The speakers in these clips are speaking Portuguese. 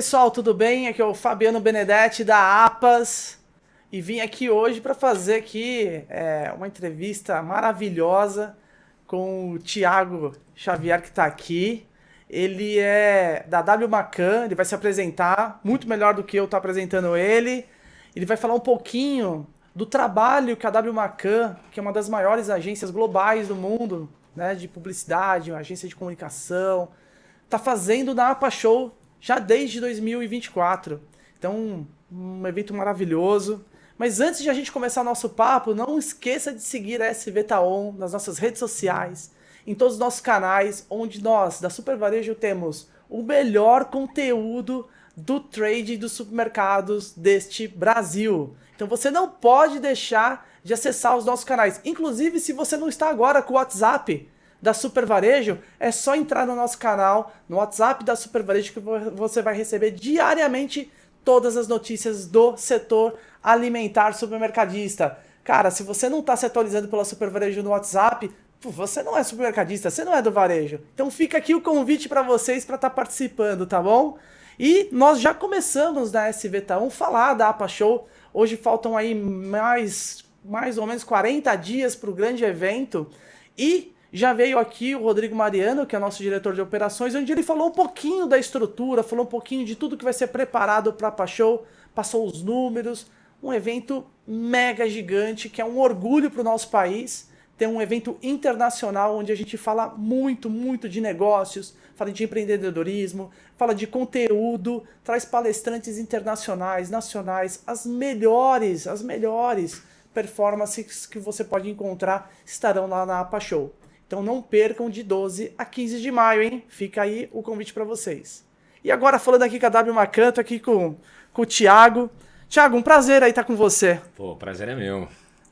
pessoal, tudo bem? Aqui é o Fabiano Benedetti da APAS e vim aqui hoje para fazer aqui uma entrevista maravilhosa com o Thiago Xavier que está aqui. Ele é da W Macan, ele vai se apresentar muito melhor do que eu estou apresentando ele. Ele vai falar um pouquinho do trabalho que a W Macan, que é uma das maiores agências globais do mundo, né, de publicidade, uma agência de comunicação, está fazendo na APA Show já desde 2024. Então, um evento maravilhoso. Mas antes de a gente começar nosso papo, não esqueça de seguir a SV Taon nas nossas redes sociais, em todos os nossos canais, onde nós, da Super Varejo, temos o melhor conteúdo do trade dos supermercados deste Brasil. Então você não pode deixar de acessar os nossos canais. Inclusive, se você não está agora com o WhatsApp da Super Varejo, é só entrar no nosso canal, no WhatsApp da Super Varejo, que você vai receber diariamente todas as notícias do setor alimentar supermercadista. Cara, se você não está se atualizando pela Super Varejo no WhatsApp, você não é supermercadista, você não é do varejo. Então fica aqui o convite para vocês para estar participando, tá bom? E nós já começamos na SV Taon falar da APA Show. Hoje faltam aí mais ou menos 40 dias para o grande evento. E já veio aqui o Rodrigo Mariano, que é nosso diretor de operações, onde ele falou um pouquinho da estrutura, falou um pouquinho de tudo que vai ser preparado para a APA Show, passou os números. Um evento mega gigante, que é um orgulho para o nosso país. Tem um evento internacional onde a gente fala muito de negócios, fala de empreendedorismo, fala de conteúdo, traz palestrantes internacionais, nacionais, as melhores performances que você pode encontrar estarão lá na APA Show. Então não percam de 12 a 15 de maio, hein? Fica aí o convite para vocês. E agora falando aqui com a W Macan, tô aqui com o Thiago. Thiago, um prazer aí estar com você. Pô, o prazer é meu.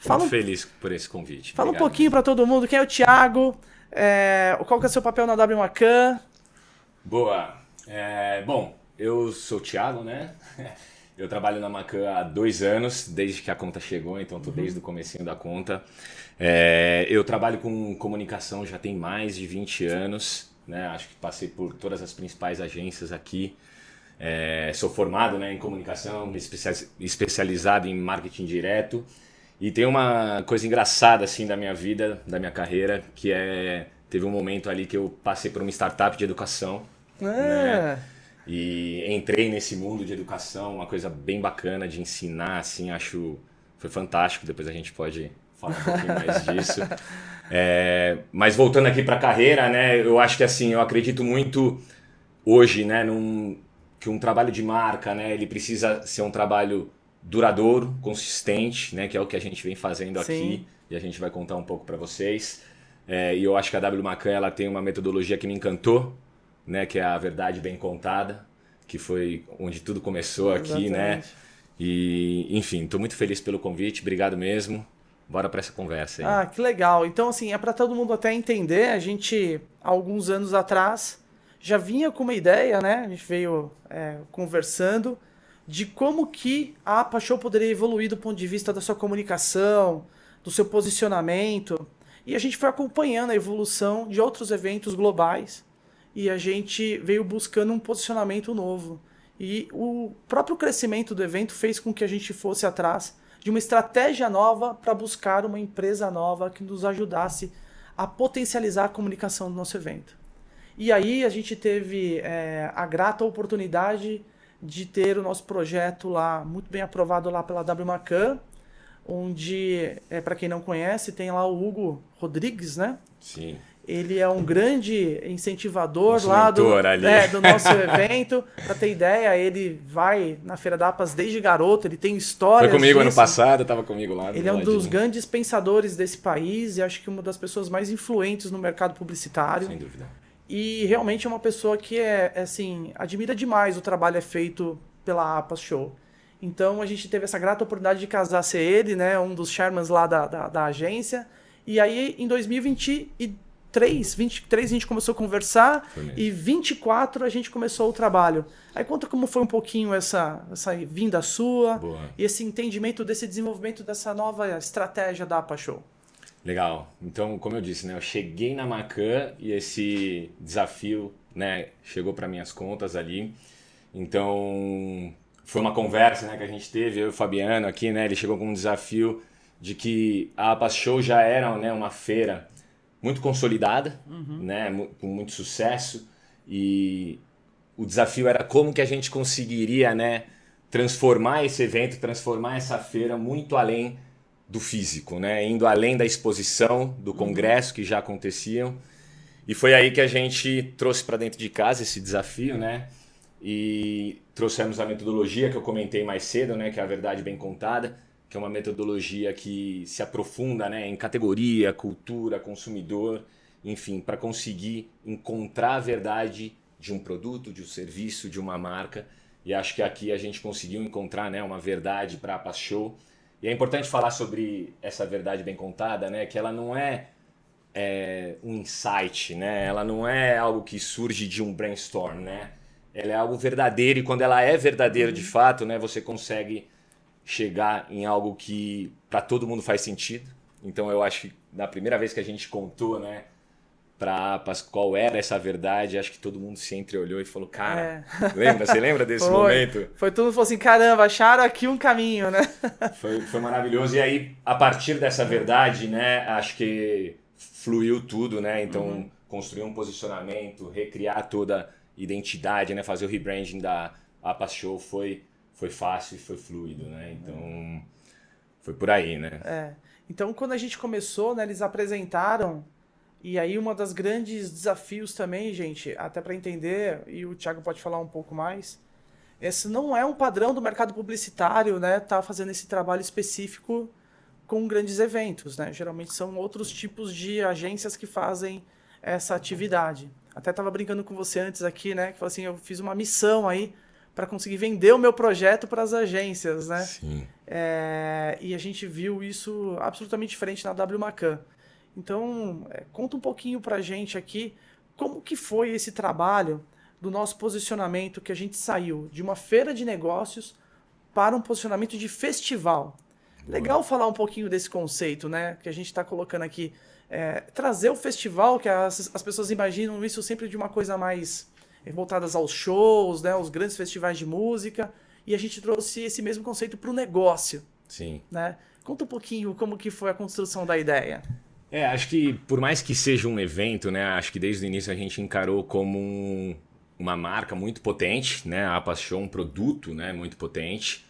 Muito feliz por esse convite. Fala um pouquinho para todo mundo, quem é o Thiago, qual que é o seu papel na W Macan? Boa. Bom, eu sou o Thiago, né? Eu trabalho na Macan há 2 anos, desde que a conta chegou, então estou desde o comecinho da conta. Eu trabalho com comunicação já tem mais de 20 anos, né? Acho que passei por todas as principais agências aqui. Sou formado, né, em comunicação, especializado em marketing direto. E tem uma coisa engraçada assim da minha vida, da minha carreira, que teve um momento ali que eu passei por uma startup de educação, né? E entrei nesse mundo de educação, uma coisa bem bacana de ensinar, assim, foi fantástico. Depois a gente pode falar um pouquinho mais disso. Mas voltando aqui para a carreira, né, eu acho que assim, eu acredito muito hoje, né, que um trabalho de marca, né, ele precisa ser um trabalho duradouro, consistente, né, que é o que a gente vem fazendo aqui. E a gente vai contar um pouco para vocês. E eu acho que a W Macan ela tem uma metodologia que me encantou, né, que é a verdade bem contada, que foi onde tudo começou aqui. Exatamente. Né? E enfim, estou muito feliz pelo convite, obrigado mesmo. Bora para essa conversa aí. Ah, que legal. Então assim, é para todo mundo até entender, a gente há alguns anos atrás já vinha com uma ideia, né? A gente veio conversando de como que a APA Show poderia evoluir do ponto de vista da sua comunicação, do seu posicionamento. E a gente foi acompanhando a evolução de outros eventos globais e a gente veio buscando um posicionamento novo. E o próprio crescimento do evento fez com que a gente fosse atrás de uma estratégia nova para buscar uma empresa nova que nos ajudasse a potencializar a comunicação do nosso evento. E aí a gente teve a grata oportunidade de ter o nosso projeto lá, muito bem aprovado lá pela W Macan, onde, para quem não conhece, tem lá o Hugo Rodrigues, né? Sim. Ele é um grande incentivador nosso lá do nosso evento. Para ter ideia, ele vai na Feira da APAS desde garoto, ele tem histórias Foi comigo disso. Ano passado, estava comigo lá. Ele é um dos grandes pensadores desse país e acho que uma das pessoas mais influentes no mercado publicitário. Sem dúvida. E realmente é uma pessoa que assim, admira demais o trabalho feito pela APAS Show. Então a gente teve essa grata oportunidade de casar ser ele, né, um dos chairmans lá da agência. E aí em 2023 a gente começou a conversar e 24 a gente começou o trabalho. Aí conta como foi um pouquinho essa vinda sua. Boa. E esse entendimento desse desenvolvimento dessa nova estratégia da APA Show. Legal. Então, como eu disse, né, eu cheguei na Macan e esse desafio, né, chegou para minhas contas ali. Então, foi uma conversa, né, que a gente teve, eu e o Fabiano aqui, né, ele chegou com um desafio de que a APAS Show já era, né, uma feira muito consolidada, né, com muito sucesso, e o desafio era como que a gente conseguiria, né, transformar esse evento, transformar essa feira muito além do físico, né, indo além da exposição, do congresso que já aconteciam. E foi aí que a gente trouxe para dentro de casa esse desafio, né? E trouxemos a metodologia que eu comentei mais cedo, né? Que é a verdade bem contada, que é uma metodologia que se aprofunda, né? Em categoria, cultura, consumidor, enfim, para conseguir encontrar a verdade de um produto, de um serviço, de uma marca. E acho que aqui a gente conseguiu encontrar, né? Uma verdade para a Pass Show. E é importante falar sobre essa verdade bem contada, né? Que ela não é um insight, né? Ela não é algo que surge de um brainstorm, né? Ela é algo verdadeiro e quando ela é verdadeira de fato, né, você consegue chegar em algo que para todo mundo faz sentido. Então eu acho que na primeira vez que a gente contou, né, para APAS qual era essa verdade, acho que todo mundo se entreolhou e falou, cara, É. lembra? Você lembra desse Foi. momento? Foi tudo, falou assim, caramba, acharam aqui um caminho, né? Foi maravilhoso. E aí, a partir dessa verdade, né, acho que fluiu tudo, né? Então, construir um posicionamento, recriar toda a identidade, né? Fazer o rebranding da APAS Show foi fácil e foi fluido, né? Então, foi por aí, né? É. Então, quando a gente começou, né, eles apresentaram, e aí uma das grandes desafios também, gente, até para entender, e o Thiago pode falar um pouco mais, esse não é um padrão do mercado publicitário, né, tá fazendo esse trabalho específico com grandes eventos, né? Geralmente são outros tipos de agências que fazem essa atividade. Até estava brincando com você antes aqui, né, que falou assim, eu fiz uma missão aí para conseguir vender o meu projeto para as agências, né? Sim. E a gente viu isso absolutamente diferente na W Macan. Então, conta um pouquinho pra gente aqui como que foi esse trabalho do nosso posicionamento que a gente saiu de uma feira de negócios para um posicionamento de festival. Boa. Legal falar um pouquinho desse conceito, né? Que a gente está colocando aqui. Trazer o festival, que as pessoas imaginam isso sempre de uma coisa mais voltadas aos shows, né? Os grandes festivais de música. E a gente trouxe esse mesmo conceito para o negócio, Sim. né? Conta um pouquinho como que foi a construção da ideia. Acho que por mais que seja um evento, né? Acho que desde o início a gente encarou como uma marca muito potente, né? A APAS Show, um produto, né? Muito potente.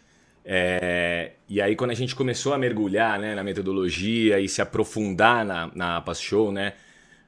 E aí quando a gente começou a mergulhar, né, na metodologia e se aprofundar na APAS Show, né?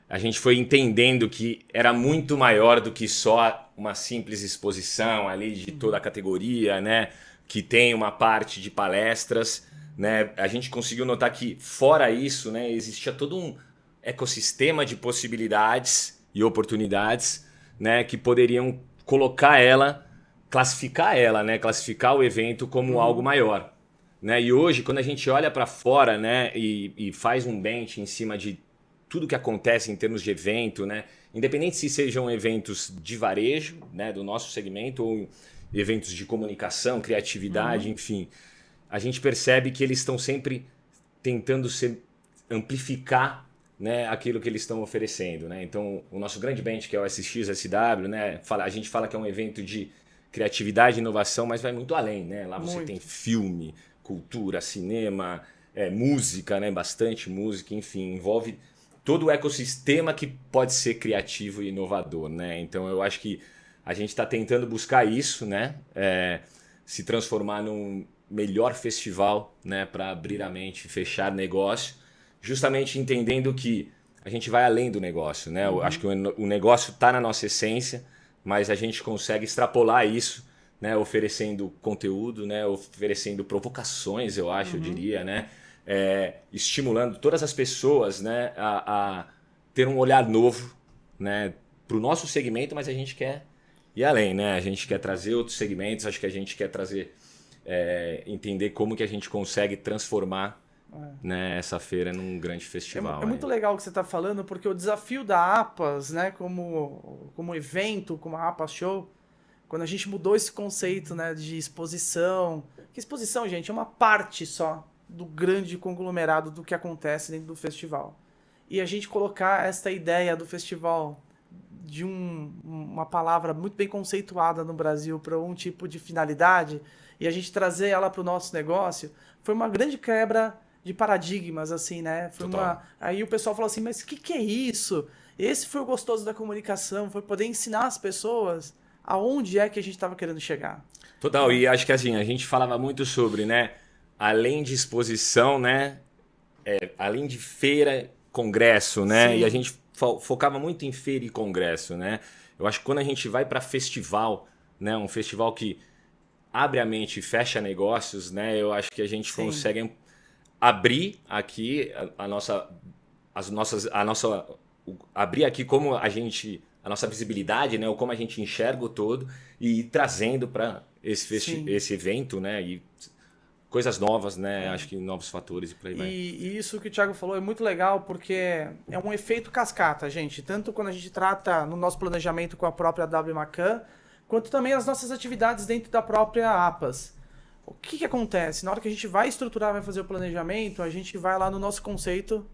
A gente foi entendendo que era muito maior do que só uma simples exposição ali de toda a categoria, né? Que tem uma parte de palestras, né? A gente conseguiu notar que fora isso, né, existia todo um ecossistema de possibilidades e oportunidades, né, que poderiam colocar ela, classificar ela, né, classificar o evento como algo maior, né? E hoje, quando a gente olha para fora, né, e faz um bench em cima de tudo que acontece em termos de evento, né? Independente se sejam eventos de varejo, né, do nosso segmento, ou eventos de comunicação, criatividade, enfim, a gente percebe que eles estão sempre tentando amplificar, né, aquilo que eles estão oferecendo, né? Então, o nosso grande bench, que é o SXSW, né, a gente fala que é um evento de criatividade e inovação, mas vai muito além, né? Lá você tem filme, cultura, cinema, música, né, bastante música, enfim, envolve todo o ecossistema que pode ser criativo e inovador, né? Então eu acho que a gente está tentando buscar isso, né? Se transformar num melhor festival, né? Para abrir a mente, fechar negócio, justamente entendendo que a gente vai além do negócio, né? Eu acho que o negócio está na nossa essência, mas a gente consegue extrapolar isso, né? Oferecendo conteúdo, né? Oferecendo provocações, eu acho, eu diria, né? Estimulando todas as pessoas, né, a ter um olhar novo, né, para o nosso segmento, mas a gente quer ir além, né? A gente quer trazer outros segmentos, acho que a gente quer trazer, entender como que a gente consegue transformar, né, essa feira num grande festival. É muito legal o que você está falando, porque o desafio da APAS, né, como evento, como a APAS Show, quando a gente mudou esse conceito, né, de exposição, que exposição, gente, é uma parte só do grande conglomerado do que acontece dentro do festival. E a gente colocar esta ideia do festival uma palavra muito bem conceituada no Brasil para um tipo de finalidade e a gente trazer ela para o nosso negócio, foi uma grande quebra de paradigmas, assim, né? Aí o pessoal falou assim, mas o que é isso? Esse foi o gostoso da comunicação, foi poder ensinar as pessoas aonde é que a gente estava querendo chegar. Total, e acho que assim, a gente falava muito sobre, né, além de exposição, né, além de feira, congresso, né, Sim. e a gente focava muito em feira e congresso, né. Eu acho que quando a gente vai para festival, né, um festival que abre a mente e fecha negócios, né, eu acho que a gente Sim. consegue abrir aqui abrir aqui como a nossa visibilidade, né, ou como a gente enxerga o todo e ir trazendo para Sim. esse evento, né, e coisas novas, né, acho que novos fatores e por aí vai. E isso que o Thiago falou é muito legal porque é um efeito cascata, gente. Tanto quando a gente trata no nosso planejamento com a própria W Macan, quanto também as nossas atividades dentro da própria APAS. O que acontece? Na hora que a gente vai estruturar, vai fazer o planejamento, a gente vai lá no nosso conceito,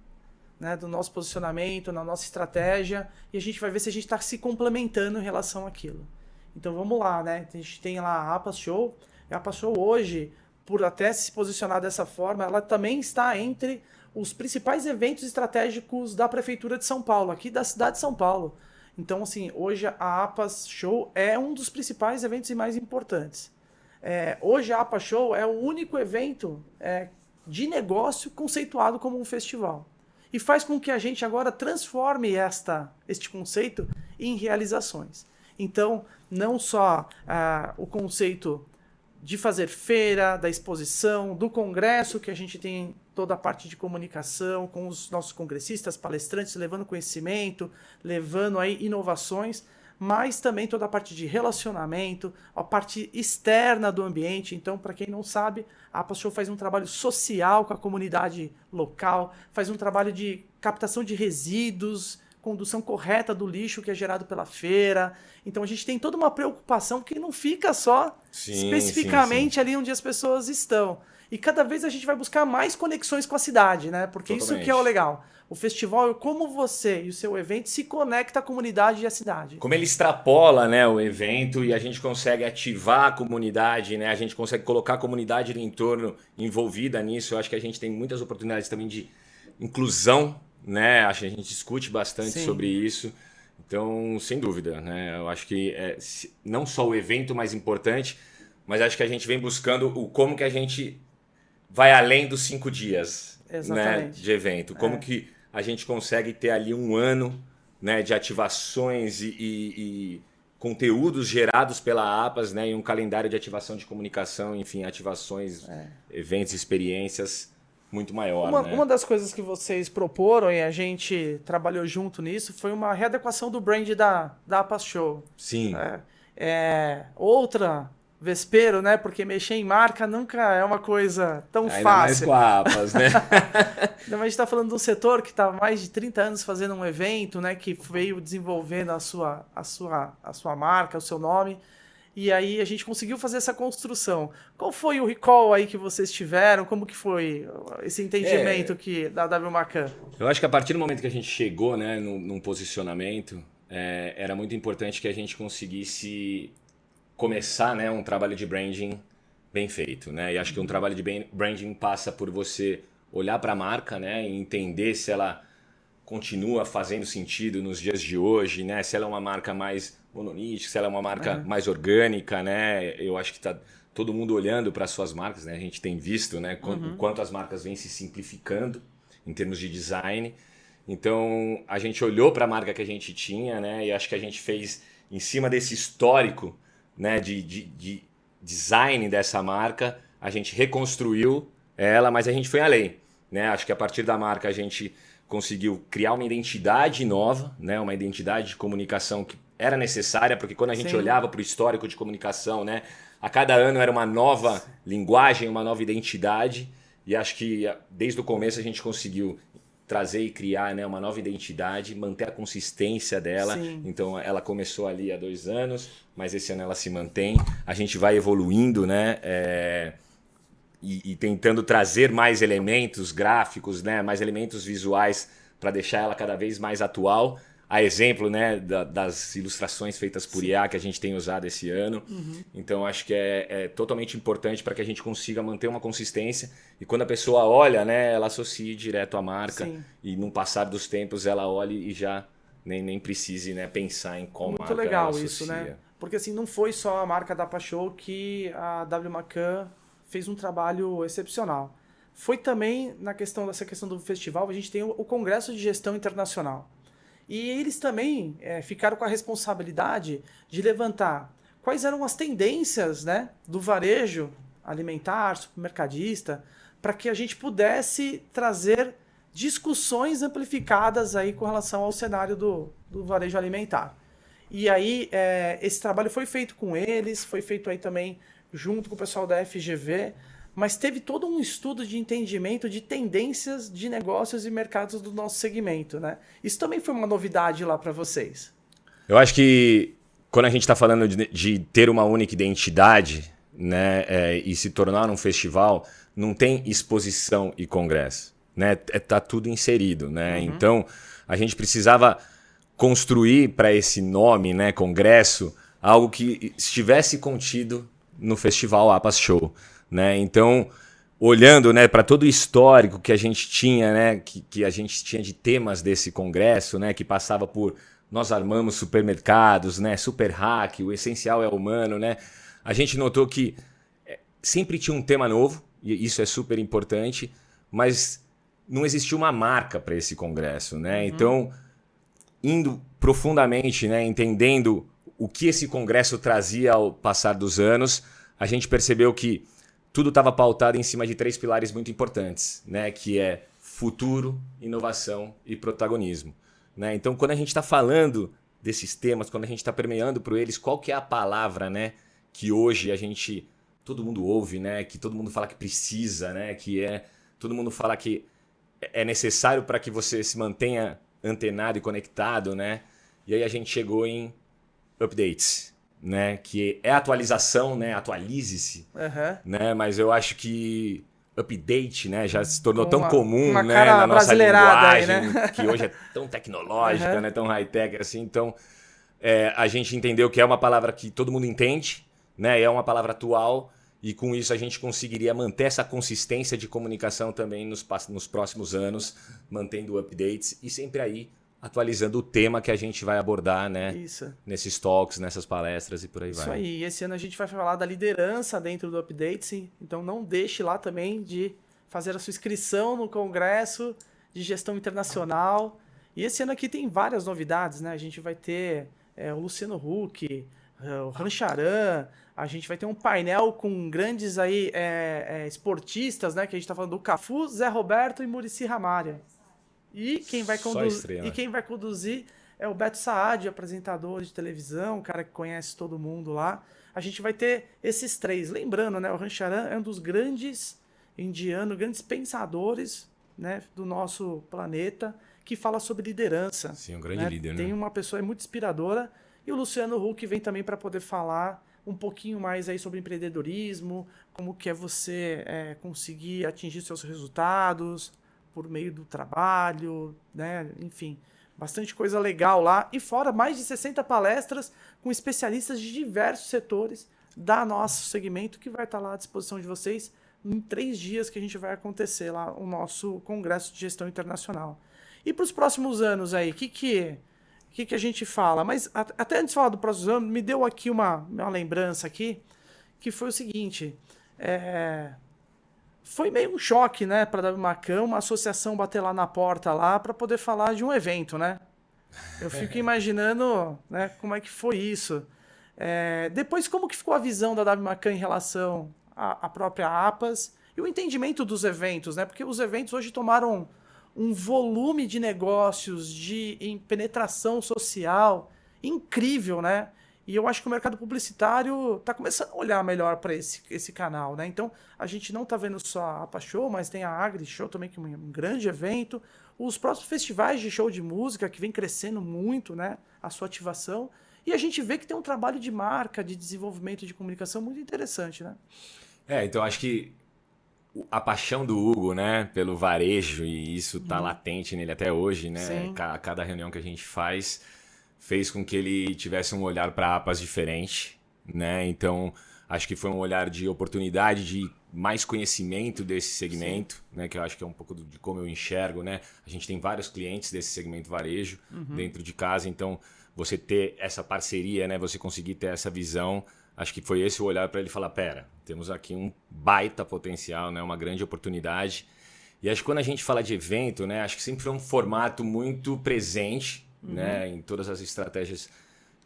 né, do nosso posicionamento, na nossa estratégia, e a gente vai ver se a gente está se complementando em relação àquilo. Então vamos lá, né? A gente tem lá a APAS Show. A APAS Show hoje, por até se posicionar dessa forma, ela também está entre os principais eventos estratégicos da Prefeitura de São Paulo, aqui da cidade de São Paulo. Então, assim, hoje a APAS Show é um dos principais eventos e mais importantes. Hoje a APA Show é o único evento de negócio conceituado como um festival. E faz com que a gente agora transforme este conceito em realizações. Então, não só o conceito de fazer feira, da exposição, do congresso, que a gente tem toda a parte de comunicação com os nossos congressistas, palestrantes, levando conhecimento, levando aí inovações, mas também toda a parte de relacionamento, a parte externa do ambiente. Então, para quem não sabe, a APAS Show faz um trabalho social com a comunidade local, faz um trabalho de captação de resíduos, condução correta do lixo que é gerado pela feira. Então, a gente tem toda uma preocupação que não fica só especificamente ali onde as pessoas estão. E cada vez a gente vai buscar mais conexões com a cidade, né? Porque isso que é o legal. O festival é como você e o seu evento se conecta à comunidade e à cidade. Como ele extrapola, né, o evento e a gente consegue ativar a comunidade, né? A gente consegue colocar a comunidade do entorno envolvida nisso. Eu acho que a gente tem muitas oportunidades também de inclusão, né? Acho que a gente discute bastante sobre isso. Então, sem dúvida, né? Eu acho que não só o evento mais importante, mas acho que a gente vem buscando o como que a gente vai além dos 5 dias, né, de evento. Como que a gente consegue ter ali um ano, né, de ativações e conteúdos gerados pela APAS, né, e um calendário de ativação de comunicação, enfim, ativações, eventos, experiências muito maior. Uma das coisas que vocês proporam e a gente trabalhou junto nisso foi uma readequação do brand da APAS Show. Sim. Outra vespeiro, né? Porque mexer em marca nunca é uma coisa tão ainda fácil. Mais com a APAS, né? Mas a gente está falando de um setor que está há mais de 30 anos fazendo um evento, né? Que veio desenvolvendo a sua marca, o seu nome. E aí a gente conseguiu fazer essa construção. Qual foi o recall aí que vocês tiveram? Como que foi esse entendimento da W Macan? Eu acho que a partir do momento que a gente chegou, né, num posicionamento, era muito importante que a gente conseguisse começar, né, um trabalho de branding bem feito, né? E acho que um trabalho de branding passa por você olhar para a marca, né, e entender se ela continua fazendo sentido nos dias de hoje, né? Se ela é uma marca mais mononística, se ela é uma marca mais orgânica, né? Eu acho que tá todo mundo olhando para as suas marcas, né? A gente tem visto, né, o quanto as marcas vêm se simplificando em termos de design. Então, a gente olhou para a marca que a gente tinha, né? E acho que a gente fez em cima desse histórico, né, de design dessa marca, a gente reconstruiu ela, mas a gente foi além, né? Acho que a partir da marca a gente conseguiu criar uma identidade nova, né? Uma identidade de comunicação que era necessária, porque quando a gente olhava para o histórico de comunicação, né, a cada ano era uma nova linguagem, uma nova identidade, e acho que desde o começo a gente conseguiu trazer e criar, né, uma nova identidade, manter a consistência dela. Sim. Então ela começou ali há 2 anos, mas esse ano ela se mantém. A gente vai evoluindo, né, e tentando trazer mais elementos gráficos, né, mais elementos visuais para deixar ela cada vez mais atual. a exemplo, né, das ilustrações feitas por IA que a gente tem usado esse ano. Então, acho que é totalmente importante para que a gente consiga manter uma consistência e quando a pessoa olha, né, ela associe direto à marca. Sim. E no passar dos tempos ela olhe e já nem precise, né, pensar em qual Muito marca legal ela isso, associa. né? Porque assim, não foi só a marca da APA Show que a W Macan fez um trabalho excepcional. Foi também dessa questão do festival, a gente tem o Congresso de Gestão Internacional. E eles também ficaram com a responsabilidade de levantar quais eram as tendências, né, do varejo alimentar, supermercadista, para que a gente pudesse trazer discussões amplificadas aí com relação ao cenário do varejo alimentar. E aí, esse trabalho foi feito com eles, foi feito aí também junto com o pessoal da FGV, mas teve todo um estudo de entendimento de tendências de negócios e mercados do nosso segmento, né? Isso também foi uma novidade lá para vocês. Eu acho que quando a gente está falando de ter uma única identidade, né, e se tornar um festival, não tem exposição e congresso, né? Tá tudo inserido, né? Então a gente precisava construir para esse nome, né, congresso, algo que estivesse contido no festival APAS Show, né? Então, olhando, né, para todo o histórico que a gente tinha, né, que a gente tinha de temas desse congresso, né, que passava por nós armamos supermercados, né, super hack, o essencial é humano, né? A gente notou que sempre tinha um tema novo, e isso é super importante, mas não existia uma marca para esse congresso, né? Então, indo profundamente, né, entendendo o que esse congresso trazia ao passar dos anos, a gente percebeu que tudo estava pautado em cima de 3 pilares muito importantes, né, que é futuro, inovação e protagonismo, né? Então, quando a gente está falando desses temas, quando a gente está permeando por eles, qual que é a palavra, né, que hoje todo mundo ouve, né, que todo mundo fala que precisa, né, todo mundo fala que é necessário para que você se mantenha antenado e conectado, né? E aí a gente chegou em updates, né? Que é atualização, né? Atualize-se, né? Mas eu acho que update, né? Já se tornou tão comum, uma né? cara Na nossa linguagem, aí, né? que hoje é tão tecnológica, né? Tão high-tech assim. Então, a gente entendeu que é uma palavra que todo mundo entende, né? É uma palavra atual. E com isso a gente conseguiria manter essa consistência de comunicação também nos próximos anos, mantendo updates e sempre aí atualizando o tema que a gente vai abordar, né? Isso. Nesses talks, nessas palestras e por aí vai. Isso aí. E esse ano a gente vai falar da liderança dentro do Updates, então não deixe lá também de fazer a sua inscrição no Congresso de Gestão Internacional. E esse ano aqui tem várias novidades, né? A gente vai ter o Luciano Huck, o Rancharan, a gente vai ter um painel com grandes aí esportistas, né? Que a gente está falando do Cafu, Zé Roberto e Muricy Ramalho. E quem vai conduzir é o Beto Saad, apresentador de televisão, um cara que conhece todo mundo lá. A gente vai ter esses 3. Lembrando, né? O Rancharan é um dos grandes indianos, grandes pensadores, né, do nosso planeta, que fala sobre liderança. Sim, um grande líder, né? Tem uma pessoa muito inspiradora. E o Luciano Huck vem também para poder falar um pouquinho mais aí sobre empreendedorismo, como que é você conseguir atingir seus resultados por meio do trabalho, né? Enfim, bastante coisa legal lá. E fora mais de 60 palestras com especialistas de diversos setores da nosso segmento, que vai estar lá à disposição de vocês em 3 dias que a gente vai acontecer lá o nosso Congresso de Gestão Internacional. E para os próximos anos aí, o que a gente fala? Mas até antes de falar do próximo ano, me deu aqui uma lembrança aqui, que foi o seguinte, foi meio um choque, né, para a W Macan, uma associação bater lá na porta lá para poder falar de um evento, né? Eu fico imaginando, né, como é que foi isso. Depois, como que ficou a visão da W Macan em relação à própria APAS e o entendimento dos eventos, né? Porque os eventos hoje tomaram um volume de negócios, em penetração social incrível, né? E eu acho que o mercado publicitário está começando a olhar melhor para esse canal, né? Então, a gente não está vendo só a APA Show, mas tem a Agri Show também, que é um grande evento. Os próprios festivais de show de música, que vem crescendo muito, né? A sua ativação. E a gente vê que tem um trabalho de marca, de desenvolvimento de comunicação muito interessante, né? Então acho que a paixão do Hugo, né, pelo varejo, e isso tá latente nele até hoje, né? Sim. Cada reunião que a gente fez com que ele tivesse um olhar para APAS diferente, né? Então, acho que foi um olhar de oportunidade, de mais conhecimento desse segmento, né? Que eu acho que é um pouco de como eu enxergo, né? A gente tem vários clientes desse segmento varejo dentro de casa, então você ter essa parceria, né? Você conseguir ter essa visão, acho que foi esse o olhar para ele falar, pera, temos aqui um baita potencial, né? Uma grande oportunidade. E acho que quando a gente fala de evento, né? Acho que sempre foi um formato muito presente, né? Em todas as estratégias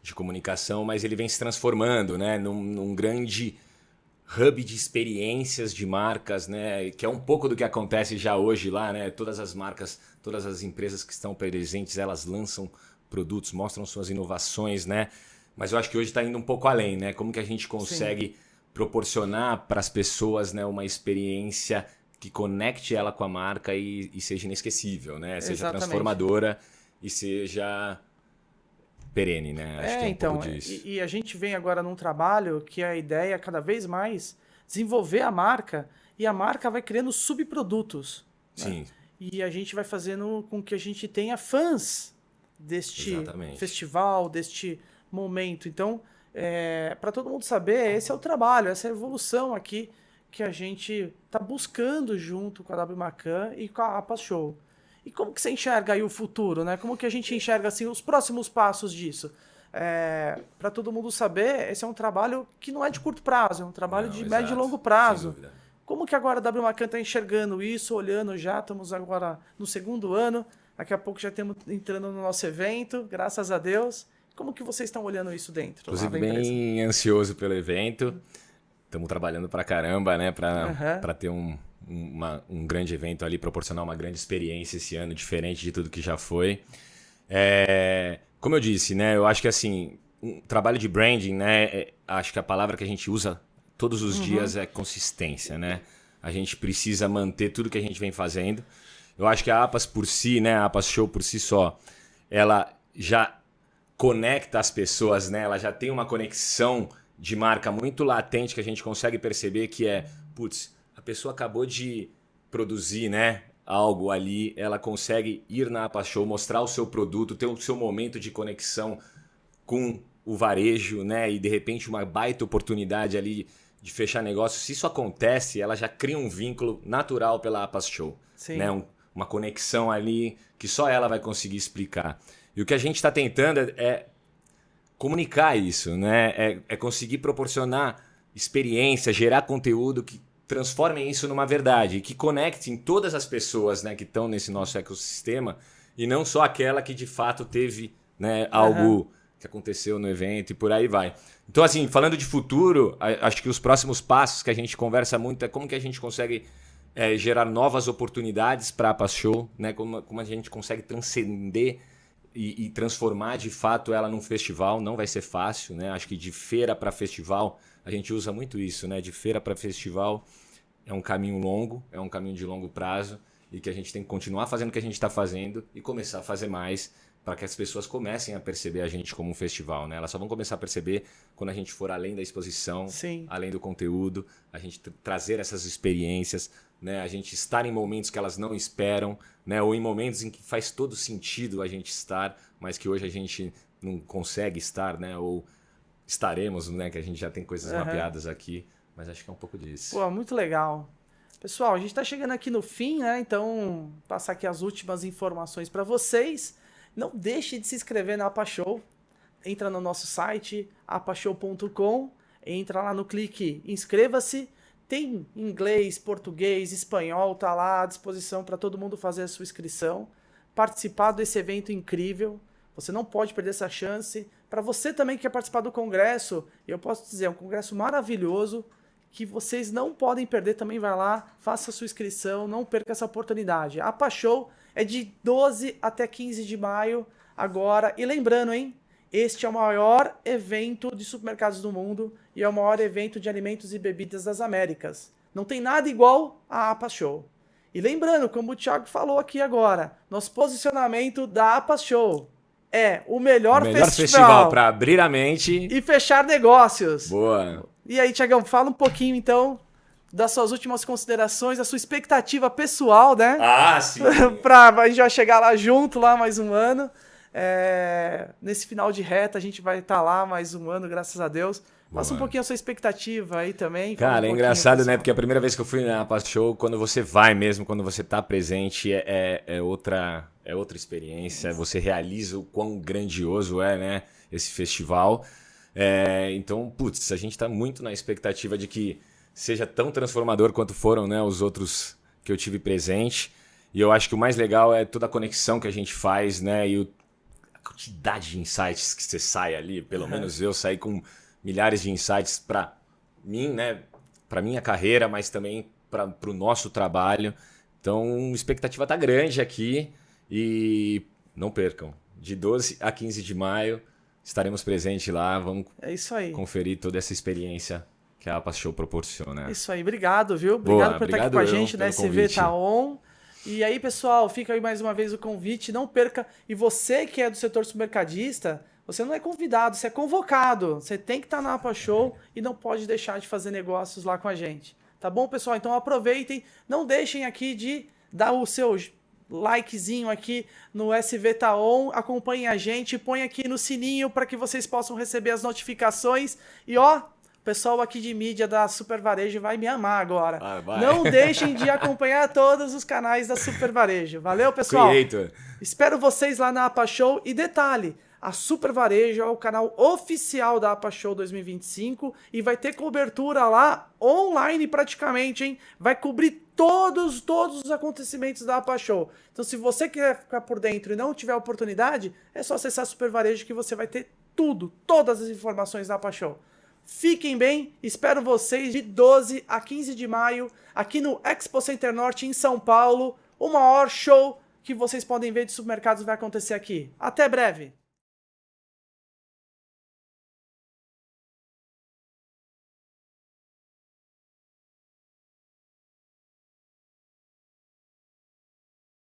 de comunicação, mas ele vem se transformando, né? Num grande hub de experiências de marcas, né? Que é um pouco do que acontece já hoje lá, né? Todas as marcas, todas as empresas que estão presentes, elas lançam produtos, mostram suas inovações, né? Mas eu acho que hoje está indo um pouco além, né? Como que a gente consegue proporcionar para as pessoas, né, uma experiência que conecte ela com a marca e seja inesquecível, né? Seja Exatamente. transformadora e seja perene, né? Acho que é um então, pouco disso. e a gente vem agora num trabalho que a ideia é cada vez mais desenvolver a marca e a marca vai criando subprodutos. Sim. Né? E a gente vai fazendo com que a gente tenha fãs deste Exatamente. festival, deste momento. Então, para todo mundo saber, esse é o trabalho, essa é a evolução aqui que a gente está buscando junto com a W Macan e com a APAS Show. E como que você enxerga aí o futuro, né? Como que a gente enxerga assim, os próximos passos disso? Para todo mundo saber, esse é um trabalho que não é de curto prazo, é um trabalho de médio e longo prazo. Como que agora a W Macan está enxergando isso, olhando já, estamos agora no segundo ano, daqui a pouco já estamos entrando no nosso evento, graças a Deus. Como que vocês estão olhando isso dentro? Inclusive, bem ansioso pelo evento. Estamos trabalhando pra caramba, né? Para ter um grande evento ali, proporcionar uma grande experiência esse ano, diferente de tudo que já foi. Como eu disse, né? Eu acho que assim, um trabalho de branding, né? Acho que a palavra que a gente usa todos os dias é consistência, né? A gente precisa manter tudo que a gente vem fazendo. Eu acho que a APAS por si, né? A APAS Show por si só, ela já conecta as pessoas, né? Ela já tem uma conexão de marca muito latente que a gente consegue perceber que putz, a pessoa acabou de produzir, né, algo ali, ela consegue ir na APAS Show, mostrar o seu produto, ter o seu momento de conexão com o varejo, né, e de repente uma baita oportunidade ali de fechar negócio. Se isso acontece, ela já cria um vínculo natural pela APAS Show, né, uma conexão ali que só ela vai conseguir explicar. E o que a gente está tentando é comunicar isso, né? É conseguir proporcionar experiência, gerar conteúdo que transformem isso numa verdade, que conectem todas as pessoas, né, que estão nesse nosso ecossistema e não só aquela que de fato teve, né, algo que aconteceu no evento e por aí vai. Então, assim, falando de futuro, acho que os próximos passos que a gente conversa muito é como que a gente consegue gerar novas oportunidades para a APAS Show, né? Como a gente consegue transcender e transformar de fato ela num festival. Não vai ser fácil, né? Acho que de feira para festival a gente usa muito isso, né? De feira para festival é um caminho longo, é um caminho de longo prazo e que a gente tem que continuar fazendo o que a gente está fazendo e começar a fazer mais para que as pessoas comecem a perceber a gente como um festival, né? Elas só vão começar a perceber quando a gente for além da exposição, além do conteúdo, a gente trazer essas experiências, né? A gente estar em momentos que elas não esperam, né? Ou em momentos em que faz todo sentido a gente estar, mas que hoje a gente não consegue estar, né? Ou estaremos, né? Que a gente já tem coisas mapeadas aqui, mas acho que é um pouco disso. Pô, muito legal. Pessoal, a gente está chegando aqui no fim, né? Então, passar aqui as últimas informações para vocês. Não deixe de se inscrever na APAS Show. Entra no nosso site, apashow.com. Entra lá no clique inscreva-se. Tem inglês, português, espanhol, tá lá à disposição para todo mundo fazer a sua inscrição. Participar desse evento incrível. Você não pode perder essa chance. Para você também que quer participar do congresso, eu posso dizer, é um congresso maravilhoso que vocês não podem perder. Também vai lá, faça a sua inscrição, não perca essa oportunidade. A APAS Show é de 12 até 15 de maio agora. E lembrando, hein? Este é o maior evento de supermercados do mundo e é o maior evento de alimentos e bebidas das Américas. Não tem nada igual à APAS Show. E lembrando, como o Thiago falou aqui agora, nosso posicionamento da APAS Show é o melhor festival para abrir a mente e fechar negócios. Boa. E aí, Thiagão, fala um pouquinho então das suas últimas considerações, a sua expectativa pessoal, né? Ah, sim! A gente vai chegar lá junto, lá mais um ano. Nesse final de reta, a gente vai estar lá mais um ano, graças a Deus. Passa um pouquinho a sua expectativa aí também. Cara, é engraçado, né? Porque a primeira vez que eu fui na APAS Show, quando você vai mesmo, quando você tá presente, é outra experiência. Você realiza o quão grandioso é, né? Esse festival. Então, putz, a gente tá muito na expectativa de que seja tão transformador quanto foram, né, os outros que eu tive presente. E eu acho que o mais legal é toda a conexão que a gente faz, né? E a quantidade de insights que você sai ali. Pelo menos eu saí com milhares de insights para mim, né? Para minha carreira, mas também para o nosso trabalho. Então, a expectativa tá grande aqui e não percam. De 12 a 15 de maio estaremos presentes lá. Vamos conferir toda essa experiência que a APAS Show proporciona. É isso aí. Obrigado, viu? Obrigado por estar aqui com a gente, né? SV tá on. E aí, pessoal, fica aí mais uma vez o convite. Não perca. E você que é do setor supermercadista, você não é convidado, você é convocado. Você tem que estar na APAS Show e não pode deixar de fazer negócios lá com a gente. Tá bom, pessoal? Então aproveitem. Não deixem aqui de dar o seu likezinho aqui no SV Tá On. Acompanhem a gente. Põe aqui no sininho para que vocês possam receber as notificações. E ó, o pessoal aqui de mídia da Super Varejo vai me amar agora. Não deixem de acompanhar todos os canais da Super Varejo. Valeu, pessoal? Creator. Espero vocês lá na APAS Show. E detalhe, a Super Varejo é o canal oficial da APAS Show 2025 e vai ter cobertura lá online praticamente, hein? Vai cobrir todos os acontecimentos da APAS Show. Então, se você quer ficar por dentro e não tiver oportunidade, é só acessar a Super Varejo que você vai ter todas as informações da APAS Show. Fiquem bem, espero vocês de 12 a 15 de maio aqui no Expo Center Norte em São Paulo. O maior show que vocês podem ver de supermercados vai acontecer aqui. Até breve!